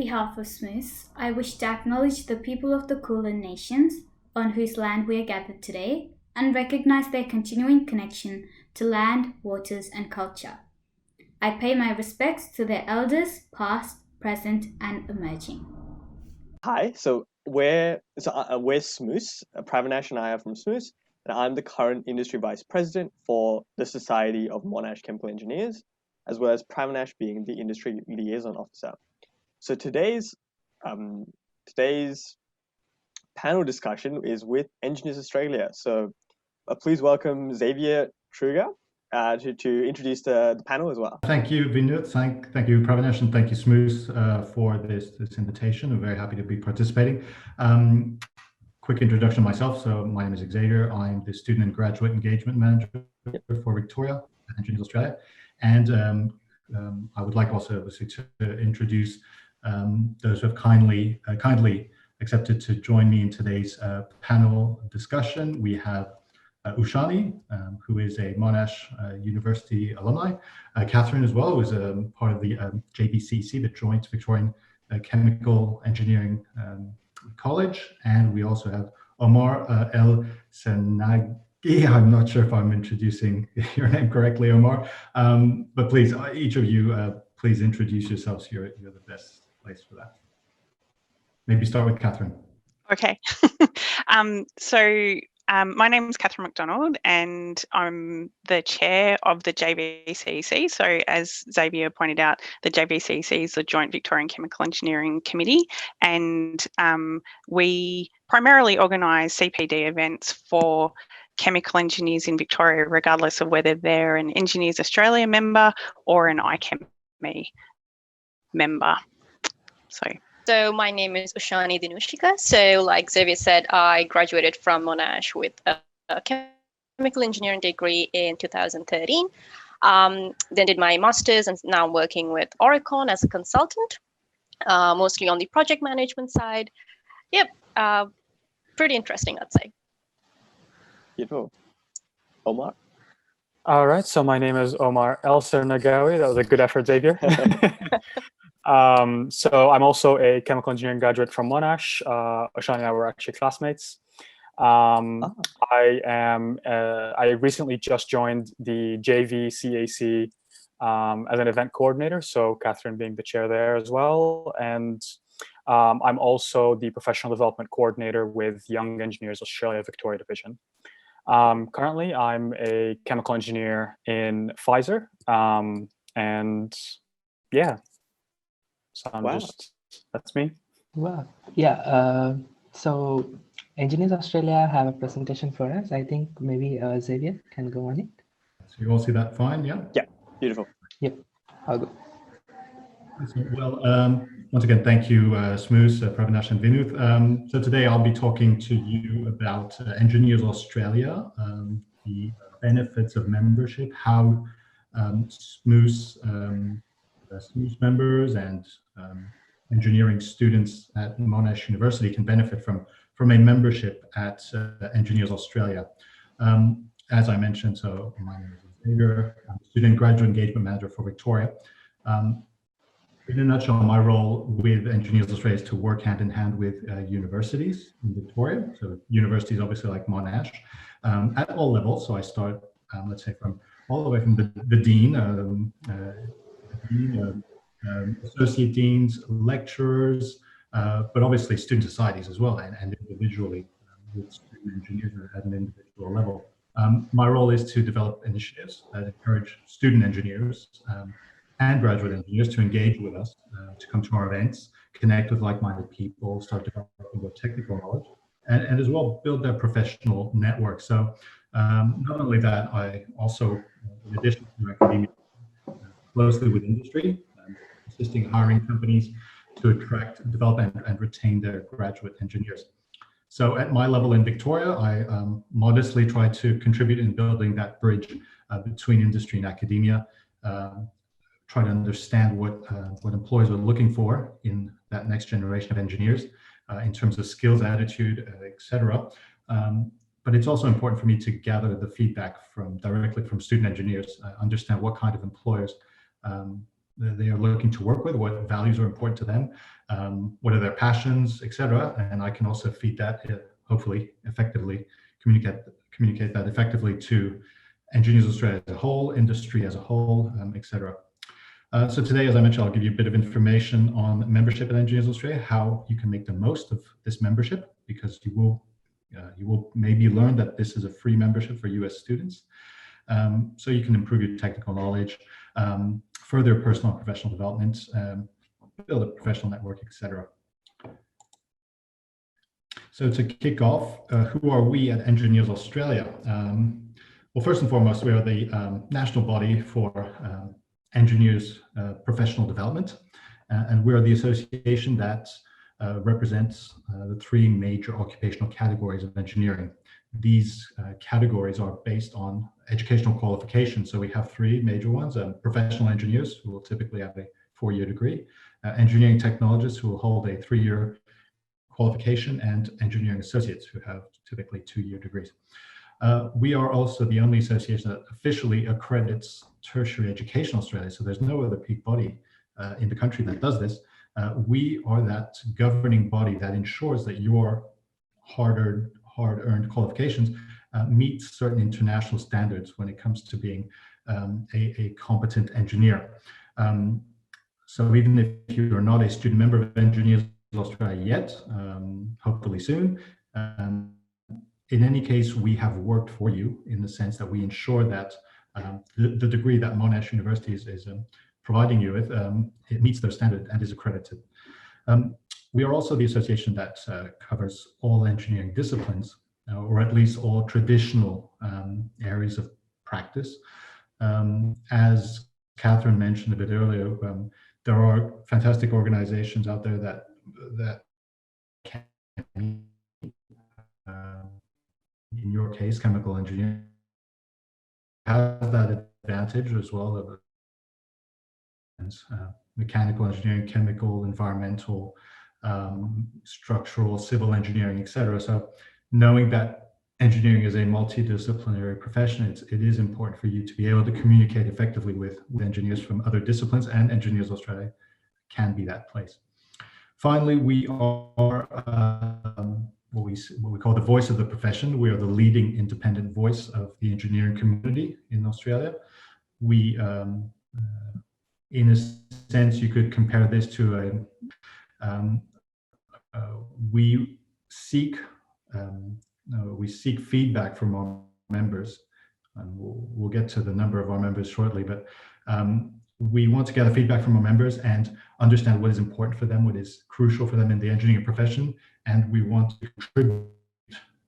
behalf of SMUCE, I wish to acknowledge the people of the Kulin Nations on whose land we are gathered today and recognize their continuing connection to land, waters, and culture. I pay my respects to their elders, past, present, and emerging. Hi, we're SMUCE. Pravinash and I are from SMUCE, and I'm the current industry vice president for the Society of Monash Chemical Engineers, as well as Pravinash being the industry liaison officer. So today's panel discussion is with Engineers Australia. So please welcome Xavier Truger to introduce the panel as well. Thank you, Vinod. Thank you, Pravinash, and thank you, SMUCE, for this invitation. I'm very happy to be participating. Quick introduction of myself. So my name is Xavier. I'm the Student and Graduate Engagement Manager for Victoria at Engineers Australia. And I would like also to introduce those who have kindly accepted to join me in today's panel discussion. We have Ushani, who is a Monash University alumni, Catherine as well, who is part of the JVCC, the Joint Victorian Chemical Engineering College, and we also have Omar El Sanagi. I'm not sure if I'm introducing your name correctly, Omar, but please, each of you, please introduce yourselves. You're the best place for that. Maybe start with Catherine. Okay. My name is Catherine McDonald, and I'm the chair of the JVCC. So as Xavier pointed out, the JVCC is the Joint Victorian Chemical Engineering Committee, and we primarily organise CPD events for chemical engineers in Victoria, regardless of whether they're an Engineers Australia member or an IChemE member. So my name is Ushani Dinushika. So like Xavier said, I graduated from Monash with a chemical engineering degree in 2013. Then did my master's, and now I'm working with Oricon as a consultant, mostly on the project management side. Yep, pretty interesting, I'd say. Beautiful. Omar? All right, so my name is Omar El Nagawi. That was a good effort, Xavier. So I'm also a chemical engineering graduate from Monash. Oshani and I were actually classmates. I recently just joined the JVCAC as an event coordinator, so Catherine being the chair there as well. And I'm also the professional development coordinator with Young Engineers Australia Victoria Division. Currently, I'm a chemical engineer in Pfizer, and yeah. So that's me. Wow. Yeah. So Engineers Australia have a presentation for us. I think maybe Xavier can go on it. So you all see that fine, yeah? Yeah, beautiful. Yep, I'll go. Well, once again, thank you, SMUCE, Pravinash and Vinuth. So today I'll be talking to you about Engineers Australia, the benefits of membership, how SMUCE members and engineering students at Monash University can benefit from a membership at Engineers Australia. As I mentioned, so my name is Xavier. I'm a Student Graduate Engagement Manager for Victoria. In a nutshell, my role with Engineers Australia is to work hand in hand with universities in Victoria. So universities, obviously like Monash, at all levels. So I start, let's say, from all the way from the dean, associate deans, lecturers, but obviously student societies as well, and individually with student engineers at an individual level. My role is to develop initiatives that encourage student engineers and graduate engineers to engage with us, to come to our events, connect with like-minded people, start developing their technical knowledge, and as well build their professional network. So not only that, I also, in addition to academia, closely with industry, assisting hiring companies to attract, develop, and retain their graduate engineers. So at my level in Victoria, I modestly try to contribute in building that bridge between industry and academia, try to understand what employers are looking for in that next generation of engineers in terms of skills, attitude, etc. But it's also important for me to gather the feedback directly from student engineers, understand what kind of employers they are looking to work with, what values are important to them, what are their passions, etc. And I can also feed that, hopefully effectively, communicate that effectively to Engineers Australia as a whole, industry as a whole, etc. So today, as I mentioned, I'll give you a bit of information on membership at Engineers Australia, how you can make the most of this membership, because you will maybe learn that this is a free membership for US students. So you can improve your technical knowledge, further personal and professional development, build a professional network, etc. So to kick off, who are we at Engineers Australia? Well, first and foremost, we are the national body for engineers' professional development, and we are the association that represents the three major occupational categories of engineering. These categories are based on educational qualifications. So we have three major ones: professional engineers, who will typically have a 4-year degree, engineering technologists, who will hold a 3-year qualification, and engineering associates, who have typically 2-year degrees. We are also the only association that officially accredits tertiary education in Australia. So there's no other peak body in the country that does this. We are that governing body that ensures that your hard-earned qualifications meet certain international standards when it comes to being a competent engineer. So even if you are not a student member of Engineers Australia yet, hopefully soon, in any case, we have worked for you in the sense that we ensure that the degree that Monash University is providing you with, it meets their standard and is accredited. We are also the association that covers all engineering disciplines, or at least all traditional areas of practice. As Catherine mentioned a bit earlier, there are fantastic organizations out there that can, in your case, chemical engineering has that advantage as well of mechanical engineering, chemical, environmental, structural, civil engineering, etc. So knowing that engineering is a multidisciplinary profession, it is important for you to be able to communicate effectively with engineers from other disciplines, and Engineers Australia can be that place. Finally, we are what we call the voice of the profession. We are the leading independent voice of the engineering community in Australia. We, in a sense, you could compare this to we seek feedback from our members, and we'll get to the number of our members shortly, but we want to gather feedback from our members and understand what is important for them, what is crucial for them in the engineering profession, and we want to contribute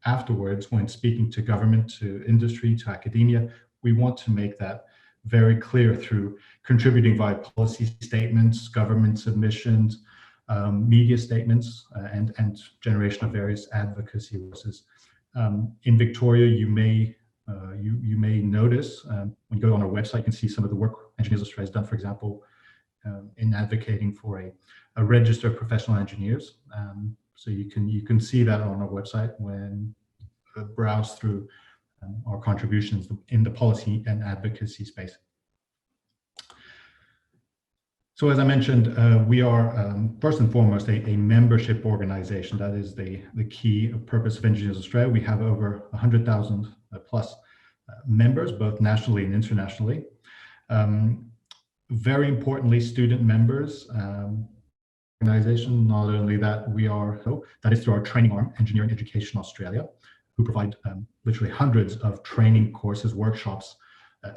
afterwards when speaking to government, to industry, to academia. We want to make that very clear through contributing via policy statements, government submissions, media statements, and generation of various advocacy voices. In Victoria, you may notice when you go on our website, you can see some of the work Engineers Australia has done, for example, in advocating for a register of professional engineers. So you can see that on our website when you browse through our contributions in the policy and advocacy space. So as I mentioned, we are first and foremost a membership organization. That is the key purpose of Engineers Australia. We have over 100,000 plus members, both nationally and internationally. Very importantly, student members organization. Not only that, that is through our training arm, Engineering Education Australia, who provide literally hundreds of training courses, workshops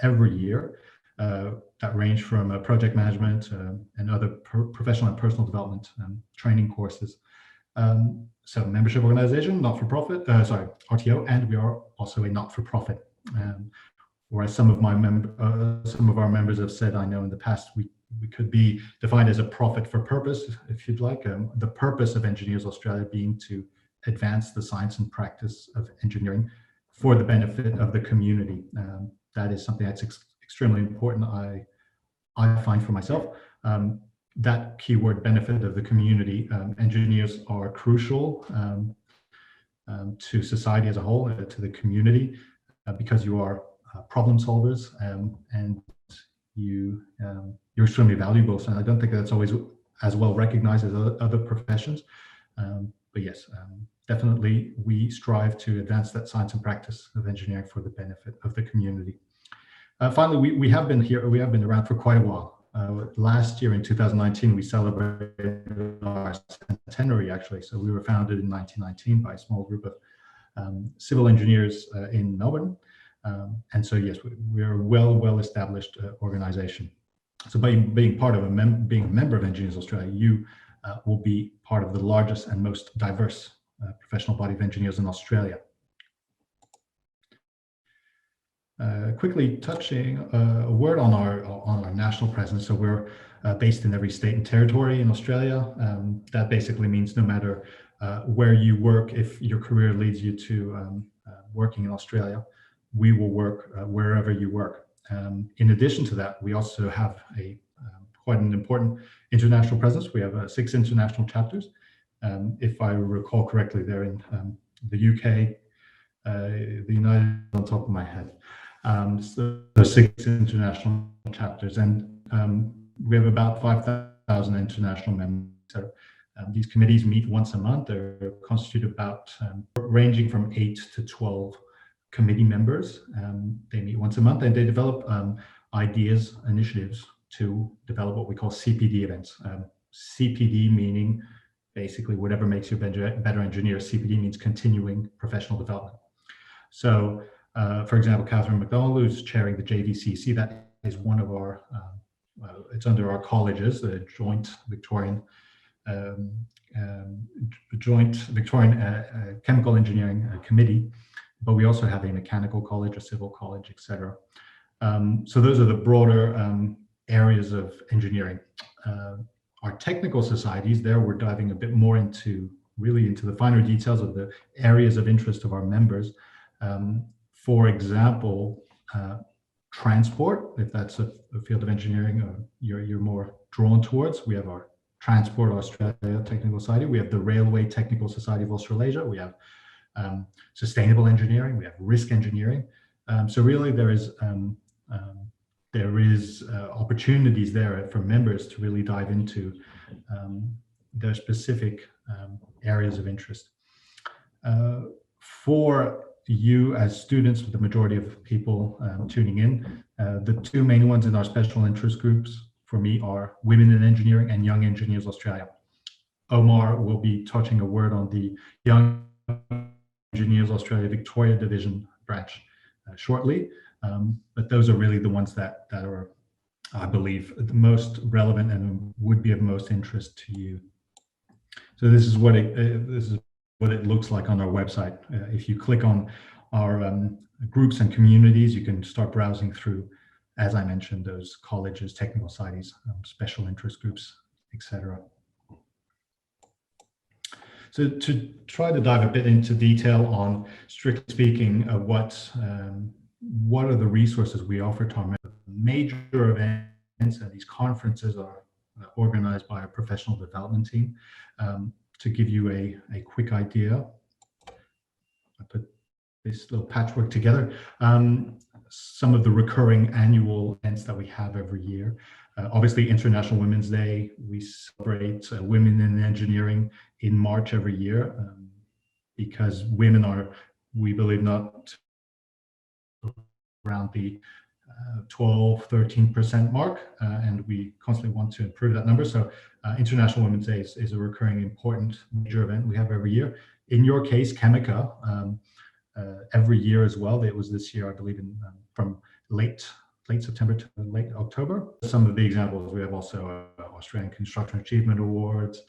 every year that range from project management and other professional and personal development training courses. So membership organization, not-for-profit, RTO, and we are also a not-for-profit. Whereas some of our members have said, I know in the past, we could be defined as a profit for purpose, if you'd like. The purpose of Engineers Australia being to advance the science and practice of engineering for the benefit of the community. That is something that's extremely important, I find for myself. That keyword, benefit of the community. Engineers are crucial to society as a whole, to the community, because you are problem solvers, and you're extremely valuable. So I don't think that's always as well recognized as other professions. But yes, definitely we strive to advance that science and practice of engineering for the benefit of the community. Finally, we have been around for quite a while. Last year in 2019, we celebrated our centenary, actually. So we were founded in 1919 by a small group of civil engineers in Melbourne. And so, yes, we are a well-established organization. So by being part of being a member of Engineers Australia, you will be part of the largest and most diverse professional body of engineers in Australia. Quickly touching a word on our national presence. So we're based in every state and territory in Australia. That basically means no matter where you work, if your career leads you to working in Australia, we will work wherever you work. In addition to that, we also have quite an important international presence. We have 6 international chapters. If I recall correctly, they're in the UK, the United, on top of my head. So 6 international chapters, and we have about 5,000 international members. So these committees meet once a month. They're constituted about ranging from 8 to 12 committee members. They meet once a month, and they develop ideas, initiatives to develop what we call CPD events. CPD meaning basically whatever makes you a better engineer. CPD means continuing professional development. So, for example, Catherine McDonald, who's chairing the JVCC, that is one of our, it's under our colleges, the Joint Victorian Chemical Engineering Committee, but we also have a mechanical college, a civil college, etc. So those are the broader areas of engineering. Our technical societies, there we're diving a bit more into the finer details of the areas of interest of our members. For example, transport, if that's a field of engineering you're more drawn towards, we have our Transport Australia Technical Society, we have the Railway Technical Society of Australasia, we have sustainable engineering, we have risk engineering. So really there is opportunities there for members to really dive into their specific areas of interest. For you as students, the majority of people tuning in, the 2 main ones in our special interest groups for me are Women in Engineering and Young Engineers Australia. Omar will be touching a word on the Young Engineers Australia Victoria Division branch shortly, but those are really the ones that are, I believe, the most relevant and would be of most interest to you. So this is what it looks like on our website. If you click on our groups and communities, you can start browsing through, as I mentioned, those colleges, technical societies, special interest groups, etc. So to try to dive a bit into detail on, strictly speaking, what are the resources we offer to our members. Major events and these conferences are organized by our professional development team. To give you a quick idea, I put this little patchwork together. Some of the recurring annual events that we have every year. Obviously, International Women's Day. We celebrate women in engineering in March every year because women are, we believe, not around the 12-13% mark, and we constantly want to improve that number. So International Women's Day is a recurring important major event we have every year. In your case, Chemica, every year as well. It was this year, I believe, from late September to late October. Some of the examples, we have also Australian Construction Achievement Awards,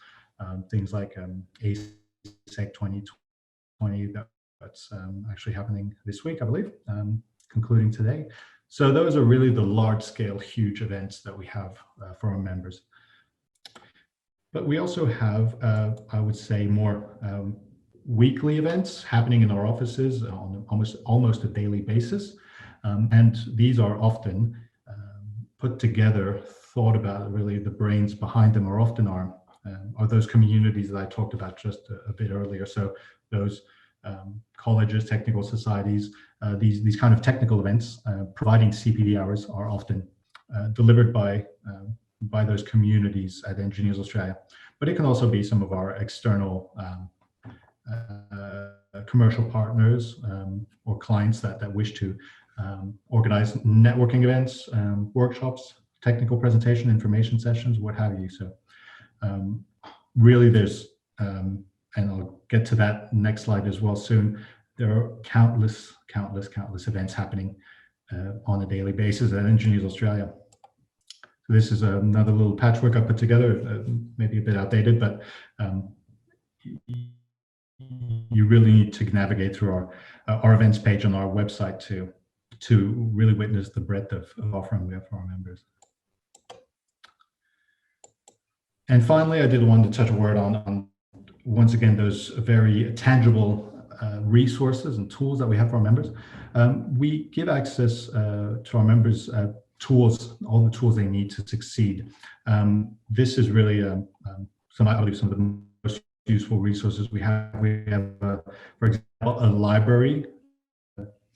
things like ASEC 2020, that's actually happening this week, I believe, concluding today. So those are really the large-scale, huge events that we have for our members. But we also have, I would say, more weekly events happening in our offices on almost a daily basis. And these are often put together, thought about, really the brains behind them are often are those communities that I talked about just a bit earlier. So those colleges, technical societies, these kind of technical events providing CPD hours are often delivered by those communities at Engineers Australia. But it can also be some of our external commercial partners or clients that wish to organize networking events, workshops, technical presentation, information sessions, what have you. So really there's, and I'll get to that next slide as well soon, there are countless events happening on a daily basis at Engineers Australia. So this is another little patchwork I put together, maybe a bit outdated, but you really need to navigate through our events page on our website to really witness the breadth of offering we have for our members. And finally, I did want to touch a word on once again, those very tangible resources and tools that we have for our members. We give access to our members tools, all the tools they need to succeed. This is really some of the most useful resources we have. We have, for example, a library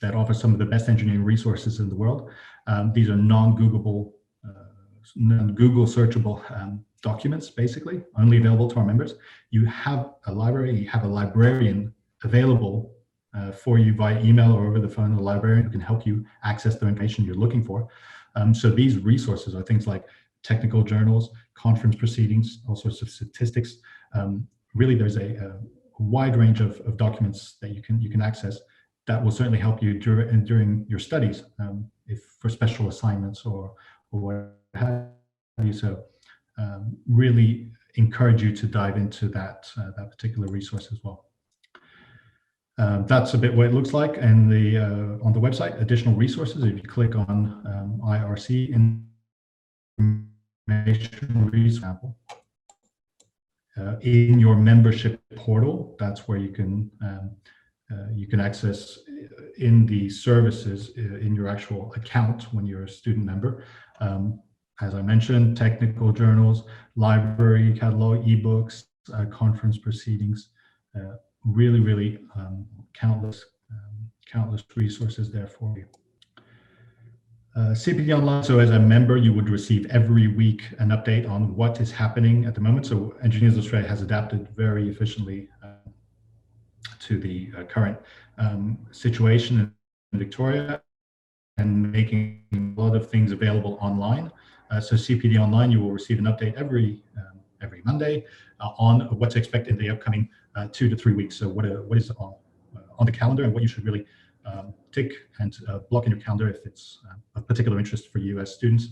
that offers some of the best engineering resources in the world. These are non-Google searchable documents, basically, only available to our members. You have a library, you have a librarian available for you via email or over the phone, a librarian who can help you access the information you're looking for. So these resources are things like technical journals, conference proceedings, all sorts of statistics. Really, there's a wide range of documents that you can access that will certainly help you during your studies, if for special assignments or what have you. So really encourage you to dive into that particular resource as well. That's a bit what it looks like, and on the website, additional resources. If you click on IRC information example, in your membership portal, that's where you can access in the services in your actual account when you're a student member. As I mentioned, technical journals, library catalog, ebooks, conference proceedings, really countless resources there for you. CPD Online, so as a member, you would receive every week an update on what is happening at the moment. So Engineers Australia has adapted very efficiently to the current situation in Victoria and making a lot of things available online. So CPD Online, you will receive an update every Monday on what to expect in the upcoming 2 to 3 weeks. So what is on the calendar and what you should really tick and block in your calendar if it's of particular interest for you as students,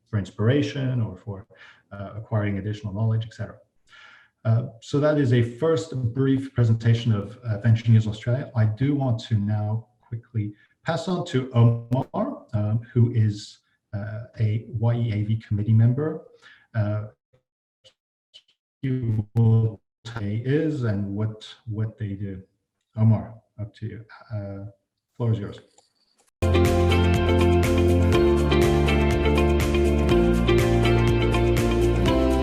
for inspiration or for acquiring additional knowledge, etc. So that is a first brief presentation of Engineers Australia. I do want to now quickly pass on to Omar, who is a YEAV committee member. He will say is and what they do. Omar, up to you. Floor is yours.